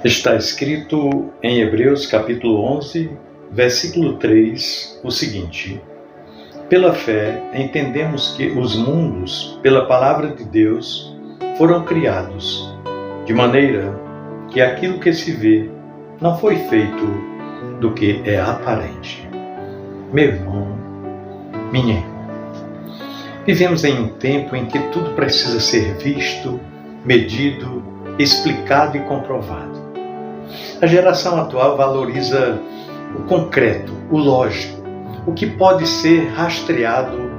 Está escrito em Hebreus capítulo 11, versículo 3, o seguinte: Pela fé entendemos que os mundos, pela palavra de Deus, foram criados, de maneira que aquilo que se vê não foi feito do que é aparente. Meu irmão, minha irmã, vivemos em um tempo em que tudo precisa ser visto, medido, explicado e comprovado. A geração atual valoriza o concreto, o lógico, o que pode ser rastreado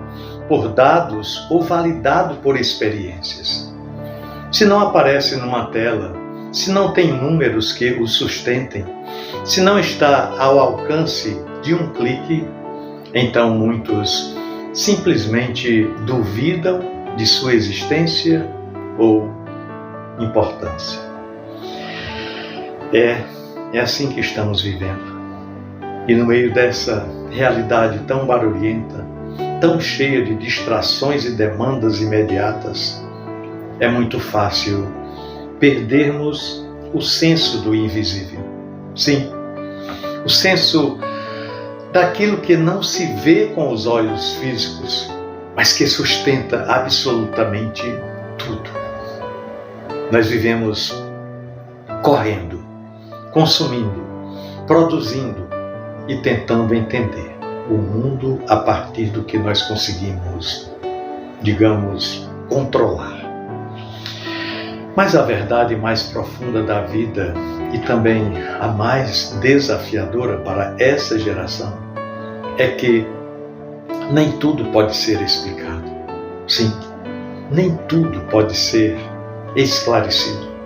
por dados ou validado por experiências. Se não aparece numa tela, se não tem números que o sustentem, se não está ao alcance de um clique, então muitos simplesmente duvidam de sua existência ou importância. É assim que estamos vivendo. E no meio dessa realidade tão barulhenta, tão cheia de distrações e demandas imediatas, é muito fácil perdermos o senso do invisível. Sim, o senso daquilo que não se vê com os olhos físicos, mas que sustenta absolutamente tudo. Nós vivemos correndo, consumindo, produzindo e tentando entender o mundo a partir do que nós conseguimos, digamos, controlar. Mas a verdade mais profunda da vida e também a mais desafiadora para essa geração é que nem tudo pode ser explicado. Sim, nem tudo pode ser esclarecido.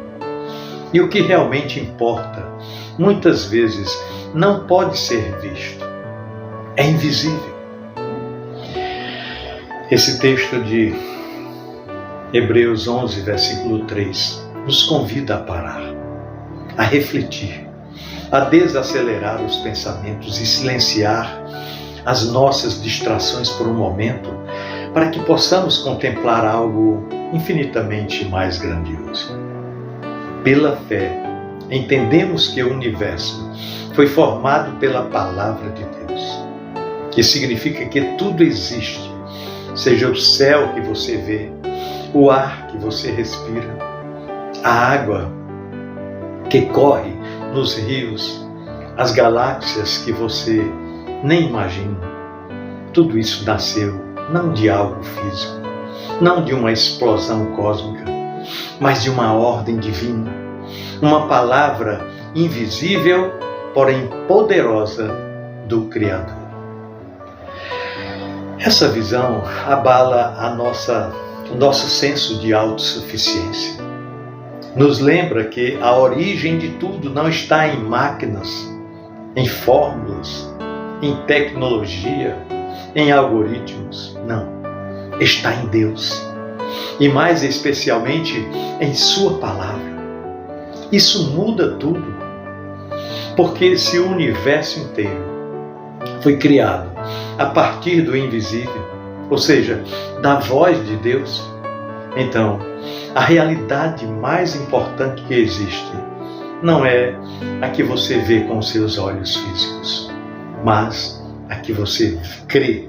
E o que realmente importa, muitas vezes, não pode ser visto. É invisível. Esse texto de Hebreus 11, versículo 3, nos convida a parar, a refletir, a desacelerar os pensamentos e silenciar as nossas distrações por um momento, para que possamos contemplar algo infinitamente mais grandioso. Pela fé, entendemos que o universo foi formado pela palavra de Deus, que significa que tudo existe, seja o céu que você vê, o ar que você respira, a água que corre nos rios, as galáxias que você nem imagina. Tudo isso nasceu não de algo físico, não de uma explosão cósmica, mas de uma ordem divina, uma palavra invisível, porém poderosa do Criador. Essa visão abala o nosso senso de autossuficiência. Nos lembra que a origem de tudo não está em máquinas, em fórmulas, em tecnologia, em algoritmos. Não, está em Deus. E mais especialmente em Sua palavra. Isso muda tudo. Porque se o universo inteiro foi criado a partir do invisível, ou seja, da voz de Deus, então a realidade mais importante que existe não é a que você vê com os seus olhos físicos, mas a que você crê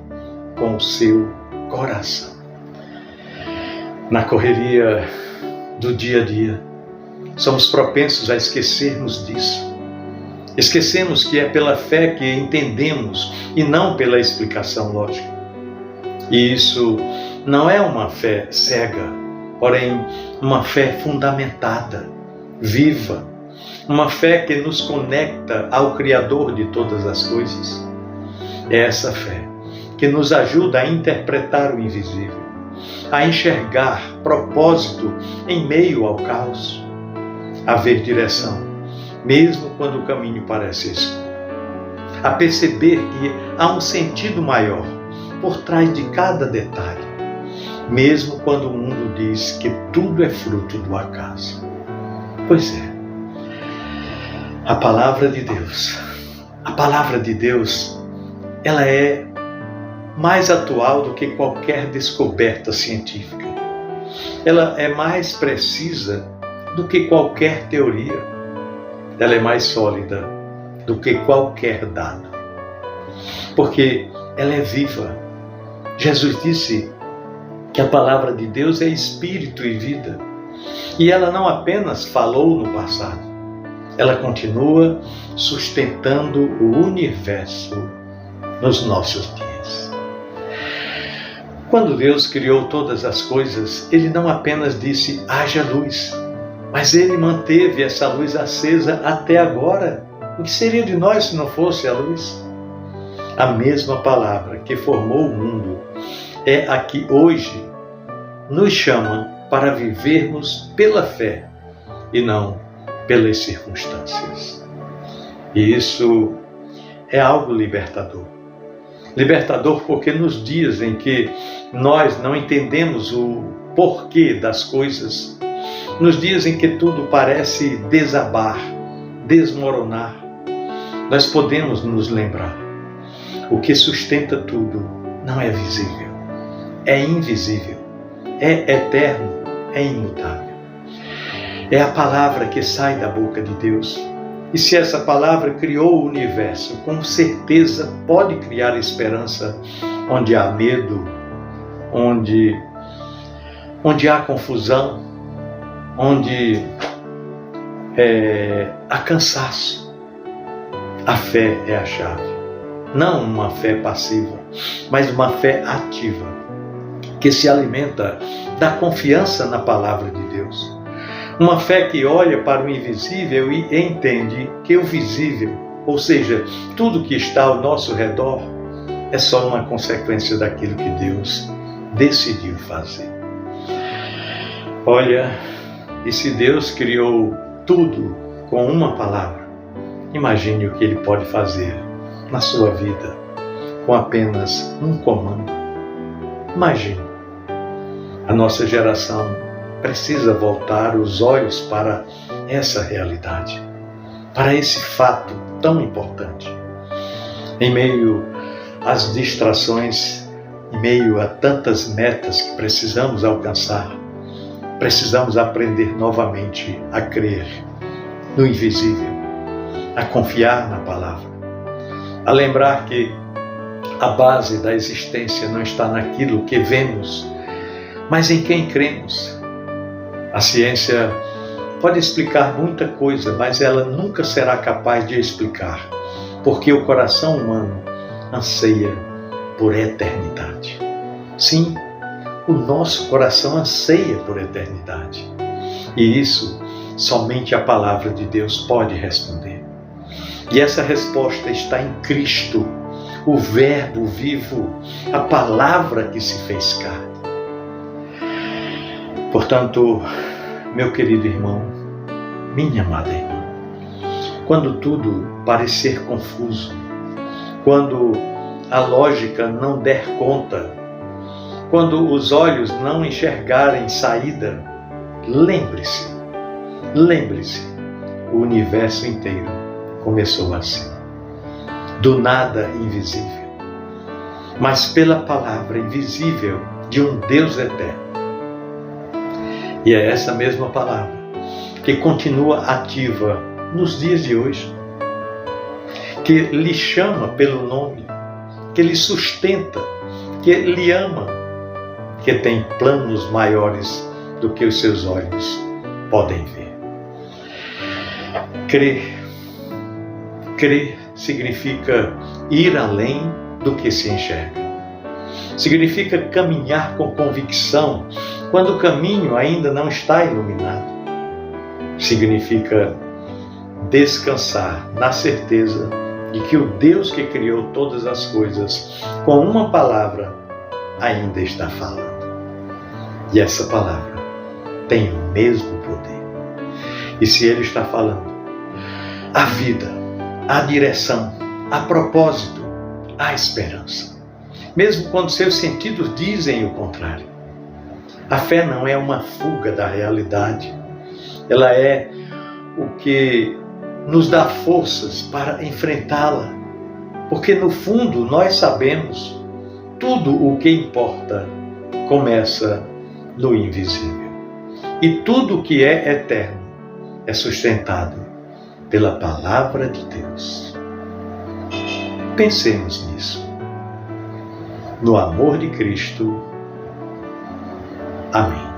com o seu coração. Na correria do dia a dia, somos propensos a esquecermos disso. Esquecemos que é pela fé que entendemos e não pela explicação lógica. E isso não é uma fé cega, porém uma fé fundamentada, viva, uma fé que nos conecta ao Criador de todas as coisas. É essa fé que nos ajuda a interpretar o invisível, a enxergar propósito em meio ao caos, a ver direção, mesmo quando o caminho parece escuro, a perceber que há um sentido maior por trás de cada detalhe, mesmo quando o mundo diz que tudo é fruto do acaso. Pois é, a palavra de Deus, ela é mais atual do que qualquer descoberta científica. Ela é mais precisa do que qualquer teoria. ela é mais sólida do que qualquer dado, porque ela é viva. Jesus disse que a palavra de Deus é espírito e vida, e ela não apenas falou no passado, ela continua sustentando o universo nos nossos dias. Quando Deus criou todas as coisas, Ele não apenas disse, haja luz, mas Ele manteve essa luz acesa até agora. O que seria de nós se não fosse a luz? A mesma palavra que formou o mundo é a que hoje nos chama para vivermos pela fé e não pelas circunstâncias. E isso é algo libertador. Libertador porque nos dias em que nós não entendemos o porquê das coisas, nos dias em que tudo parece desabar, desmoronar, nós podemos nos lembrar: o que sustenta tudo não é visível, é invisível, é eterno, é imutável. É a palavra que sai da boca de Deus. E se essa palavra criou o universo, com certeza pode criar esperança onde há medo, onde há confusão, onde há cansaço. A fé é a chave. Não uma fé passiva, mas uma fé ativa, que se alimenta da confiança na palavra de Deus. Uma fé que olha para o invisível e entende que o visível, ou seja, tudo que está ao nosso redor, é só uma consequência daquilo que Deus decidiu fazer. Olha, e se Deus criou tudo com uma palavra, imagine o que Ele pode fazer na sua vida com apenas um comando. Imagine. A nossa geração precisa voltar os olhos para essa realidade, para esse fato tão importante. Em meio às distrações, em meio a tantas metas que precisamos alcançar, precisamos aprender novamente a crer no invisível, a confiar na palavra, a lembrar que a base da existência não está naquilo que vemos, mas em quem cremos. A ciência pode explicar muita coisa, mas ela nunca será capaz de explicar, porque o coração humano anseia por eternidade. Sim, o nosso coração anseia por eternidade. E isso somente a palavra de Deus pode responder. E essa resposta está em Cristo, o Verbo vivo, a palavra que se fez carne. Portanto, meu querido irmão, minha amada irmã, quando tudo parecer confuso, quando a lógica não der conta, quando os olhos não enxergarem saída, lembre-se, o universo inteiro começou assim, do nada invisível, mas pela palavra invisível de um Deus eterno. E é essa mesma palavra que continua ativa nos dias de hoje, que lhe chama pelo nome, que lhe sustenta, que lhe ama, que tem planos maiores do que os seus olhos podem ver. Crer significa ir além do que se enxerga. Significa caminhar com convicção quando o caminho ainda não está iluminado. Significa descansar na certeza de que o Deus que criou todas as coisas com uma palavra ainda está falando. E essa palavra tem o mesmo poder. E se Ele está falando, há vida, há direção, há propósito, há esperança. Mesmo quando seus sentidos dizem o contrário. A fé não é uma fuga da realidade. Ela é o que nos dá forças para enfrentá-la. Porque no fundo nós sabemos, tudo o que importa começa no invisível. E tudo o que é eterno é sustentado pela palavra de Deus. Pensemos nisso. No amor de Cristo. Amém.